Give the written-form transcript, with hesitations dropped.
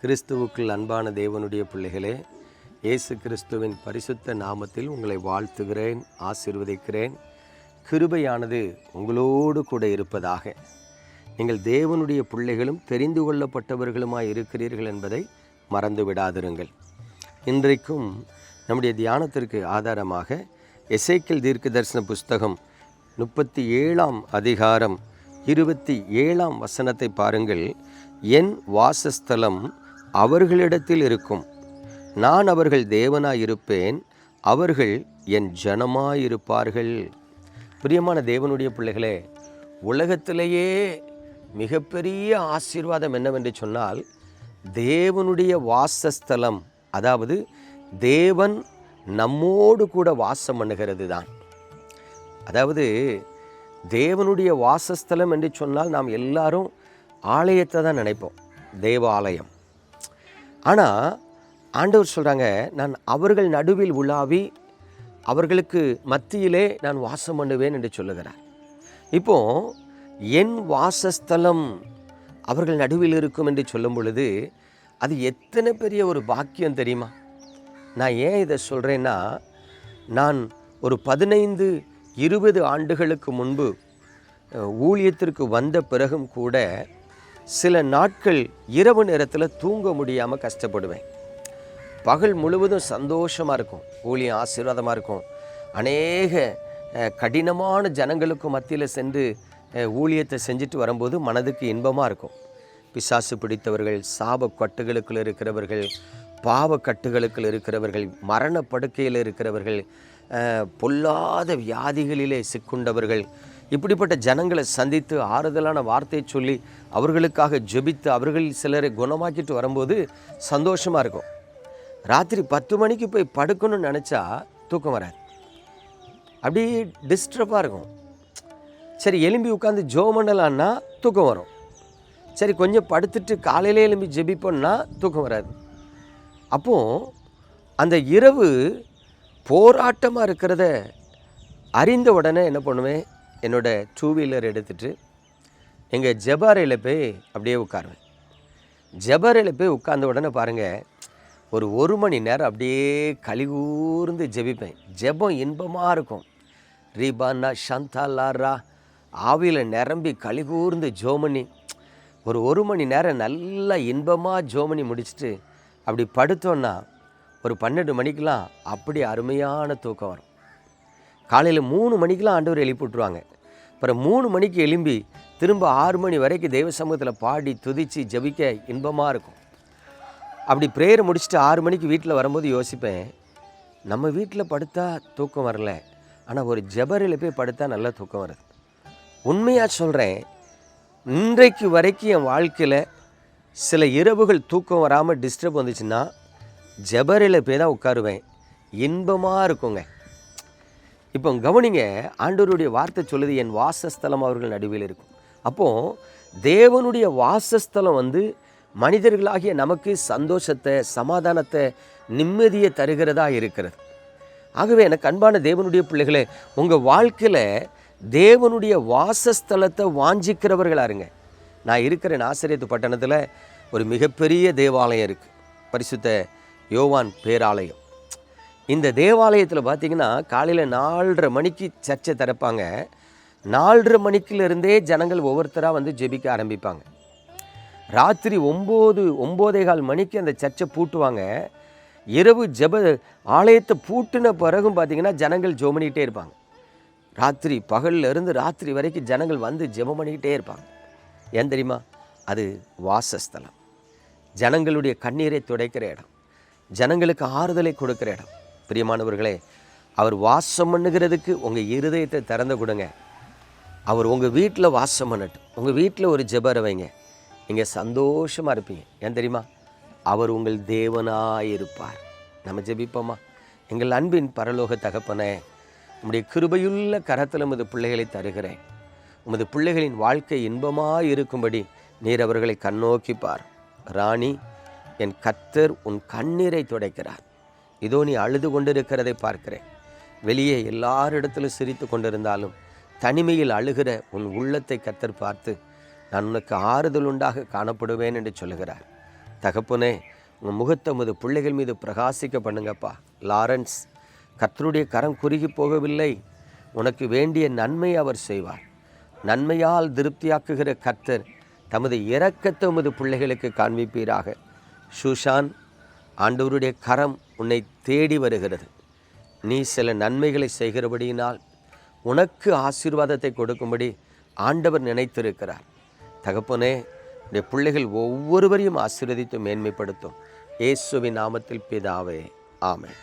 கிறிஸ்துவுக்குள் அன்பான தேவனுடைய பிள்ளைகளே, இயேசு கிறிஸ்துவின் பரிசுத்த நாமத்தில் உங்களை வாழ்த்துகிறேன், ஆசீர்வதிக்கிறேன். கிருபையானது உங்களோடு கூட இருப்பதாக. நீங்கள் தேவனுடைய பிள்ளைகளும் தெரிந்து கொள்ளப்பட்டவர்களுமாய் இருக்கிறீர்கள் என்பதை மறந்து விடாதிருங்கள். இன்றைக்கும் நம்முடைய தியானத்திற்கு ஆதாரமாக எசேக்கியேல் தீர்க்கதரிசன புஸ்தகம் 37ஆம் அதிகாரம் 27ஆம் வசனத்தை பாருங்கள். என் வாசஸ்தலம் அவர்களிடத்தில் இருக்கும், நான் அவர்கள் தேவனாயிருப்பேன், அவர்கள் என் ஜனமாயிருப்பார்கள். பிரியமான தேவனுடைய பிள்ளைகளே, உலகத்திலேயே மிகப்பெரிய ஆசீர்வாதம் என்னவென்று சொன்னால், தேவனுடைய வாசஸ்தலம், அதாவது தேவன் நம்மோடு கூட வாசம் பண்ணுகிறது தான். அதாவது தேவனுடைய வாசஸ்தலம் என்று சொன்னால் நாம் எல்லாரும் ஆலயத்தை தான் நினைப்போம், தேவாலயம். ஆனால் ஆண்டவர் சொல்கிறாங்க, நான் அவர்கள் நடுவில் உலாவி அவர்களுக்கு மத்தியிலே நான் வாசம் பண்ணுவேன் என்று சொல்லுகிறார். இப்போ என் வாசஸ்தலம் அவர்கள் நடுவில் இருக்கும் என்று சொல்லும் பொழுது அது எத்தனை பெரிய ஒரு பாக்கியம் தெரியுமா? நான் ஏன் இதை சொல்கிறேன்னா, நான் ஒரு 15-20 ஆண்டுகளுக்கு முன்பு ஊழியத்திற்கு வந்த பிறகும் கூட சில நாட்கள் இரவு நேரத்தில் தூங்க முடியாமல் கஷ்டப்படுவேன். பகல் முழுவதும் சந்தோஷமாக இருக்கும், ஊழியம் ஆசீர்வாதமாக இருக்கும். அநேக கடினமான ஜனங்களுக்கு மத்தியில் சென்று ஊழியத்தை செஞ்சுட்டு வரும்போது மனதுக்கு இன்பமாக இருக்கும். பிசாசு பிடித்தவர்கள், சாப கட்டுகளுக்குள் இருக்கிறவர்கள், பாவ கட்டுகளுக்குள் இருக்கிறவர்கள், மரண படுக்கையில் இருக்கிறவர்கள், பொல்லாத வியாதிகளிலே சிக்குண்டவர்கள், இப்படிப்பட்ட ஜனங்களை சந்தித்து ஆறுதலான வார்த்தையை சொல்லி அவர்களுக்காக ஜெபித்து அவர்களில் சிலரை குணமாக்கிட்டு வரும்போது சந்தோஷமாக இருக்கும். ராத்திரி 10 மணிக்கு போய் படுக்கணும்னு நினச்சா தூக்கம் வராது, அப்படியே டிஸ்டர்பாக இருக்கும். சரி, எலும்பி உட்காந்து ஜெபம் பண்ணலான்னா தூக்கம் வரும். சரி, கொஞ்சம் படுத்துட்டு காலையிலே எலும்பி ஜெபிப்போன்னா தூக்கம் வராது. அப்போது அந்த இரவு போராட்டமாக இருக்கிறத அறிந்த உடனே என்ன பண்ணுவேன், என்னோட 2 வீலர் எடுத்துகிட்டு எங்கள் ஜெபாரையில் போய் அப்படியே உட்காருவேன். ஜெபாரையில் போய் உட்கார்ந்த உடனே பாருங்கள், ஒரு 1 மணி நேரம் அப்படியே கலிகூர்ந்து ஜெபிப்பேன். ஜெபம் இன்பமாக இருக்கும். ரீபானா ஷந்தாலாரா ஆவியில் நிரம்பி கலிகூர்ந்து ஜோமனி ஒரு 1 மணி நேரம் நல்லா இன்பமாக ஜோமனி முடிச்சுட்டு அப்படி படுத்தோன்னா ஒரு 12 மணிக்கெலாம் அப்படி அருமையான தூக்கம் வரும். காலையில் 3 மணிக்கெலாம் ஆண்டவர் எழுப்பி விட்ருவாங்க. அப்புறம் 3 மணிக்கு எழும்பி திரும்ப 6 மணி வரைக்கும் தெய்வ சமூகத்தில் பாடி துதித்து ஜபிக்க இன்பமாக இருக்கும். அப்படி ப்ரேயர் முடிச்சுட்டு 6 மணிக்கு வீட்டில் வரும்போது யோசிப்பேன், நம்ம வீட்டில் படுத்தா தூக்கம் வரல, ஆனால் ஒரு ஜெபரில் போய் படுத்தா நல்லா தூக்கம் வருது. உண்மையாக சொல்கிறேன், இன்றைக்கு வரைக்கும் என் வாழ்க்கையில் சில இரவுகள் தூக்கம் வராமல் டிஸ்டர்ப் வந்துச்சுன்னா ஜெபரில் போய் தான் உட்காருவேன். இன்பமாக இருக்குங்க. இப்போ கவனிங்க, ஆண்டவருடைய வார்த்தை சொல்லுது, என் வாசஸ்தலம் அவர்கள் நடுவில் இருக்கும். அப்போது தேவனுடைய வாசஸ்தலம் மனிதர்களாகிய நமக்கு சந்தோஷத்தை, சமாதானத்தை, நிம்மதியை தருகிறதா இருக்கிறது. ஆகவே எனக்கு அன்பான தேவனுடைய பிள்ளைகளே, உங்கள் வாழ்க்கையில் தேவனுடைய வாசஸ்தலத்தை வாஞ்சிக்கிறவர்களாக இருங்க. நான் இருக்கிற நாசரேத்து பட்டணத்தில் ஒரு மிகப்பெரிய தேவாலயம் இருக்குது, பரிசுத்த யோவான் பேராலயம். இந்த தேவாலயத்தில் பார்த்திங்கன்னா காலையில் 4:30 மணிக்கு சர்ச்சை திறப்பாங்க. 4:30 மணிக்கிலிருந்தே ஜனங்கள் ஒவ்வொருத்தராக ஜெபிக்க ஆரம்பிப்பாங்க. ராத்திரி 9-9:15 மணிக்கு அந்த சர்ச்சை பூட்டுவாங்க. இரவு ஜெப ஆலயத்தை பூட்டின பிறகும் பார்த்திங்கன்னா ஜனங்கள் ஜெபம் பண்ணிக்கிட்டே இருப்பாங்க. பகலில் இருந்து ராத்திரி வரைக்கும் ஜனங்கள் ஜெபம் பண்ணிக்கிட்டே இருப்பாங்க. ஏன் தெரியுமா? அது வாசஸ்தலம், ஜனங்களுடைய கண்ணீரை துடைக்கிற இடம், ஜனங்களுக்கு ஆறுதலை கொடுக்குற இடம். பிரியமானவர்களே, அவர் வாசம் பண்ணுகிறதுக்கு உங்கள் இருதயத்தை திறந்து கொடுங்க. அவர் உங்கள் வீட்டில் வாசம் பண்ணட்டும். உங்கள் வீட்டில் ஒரு ஜெபரை வைங்க, நீங்கள் சந்தோஷமாக இருப்பீங்க. ஏன் தெரியுமா? அவர் உங்கள் தேவனாயிருப்பார். நம்ம ஜெபிப்போமா? எங்கள் அன்பின் பரலோக தகப்பனே, உம்முடைய கிருபையுள்ள கரத்தில் உமது பிள்ளைகளை தருகிறேன். உமது பிள்ளைகளின் வாழ்க்கை இன்பமாக இருக்கும்படி நீர் அவர்களை கண்ணோக்கிப்பார். ராணி, என் கர்த்தர் உன் கண்ணீரை துடைக்கிறார். இதோ நீ அழுது கொண்டிருக்கிறதை பார்க்கிறேன். வெளியே எல்லாரிடத்திலும் சிரித்து கொண்டிருந்தாலும் தனிமையில் அழுகிற உன் உள்ளத்தை கர்த்தர் பார்த்து நான் உனக்கு ஆறுதல் உண்டாக காணப்படுவேன் என்று சொல்லுகிறார். தகப்பனே, உங்கள் முகத்தை உமது பிள்ளைகள் மீது பிரகாசிக்க பண்ணுங்கப்பா. லாரன்ஸ், கர்த்தருடைய கரம் குறுகி போகவில்லை. உனக்கு வேண்டிய நன்மை அவர் செய்வார். நன்மையால் திருப்தியாக்குகிற கர்த்தர் தமது இரக்கத்தை உமது பிள்ளைகளுக்கு காண்பிப்பீராக. ஷூஷான், ஆண்டவருடைய கரம் உன்னை தேடி வருகிறது. நீ சில நன்மைகளை செய்கிறபடியினால் உனக்கு ஆசீர்வாதத்தை கொடுக்கும்படி ஆண்டவர் நினைத்திருக்கிறார். தகப்பனே, உடைய பிள்ளைகள் ஒவ்வொருவரையும் ஆசீர்வதித்து மேன்மைப்படுத்தும். இயேசுவின் நாமத்தில் பிதாவே, ஆமென்.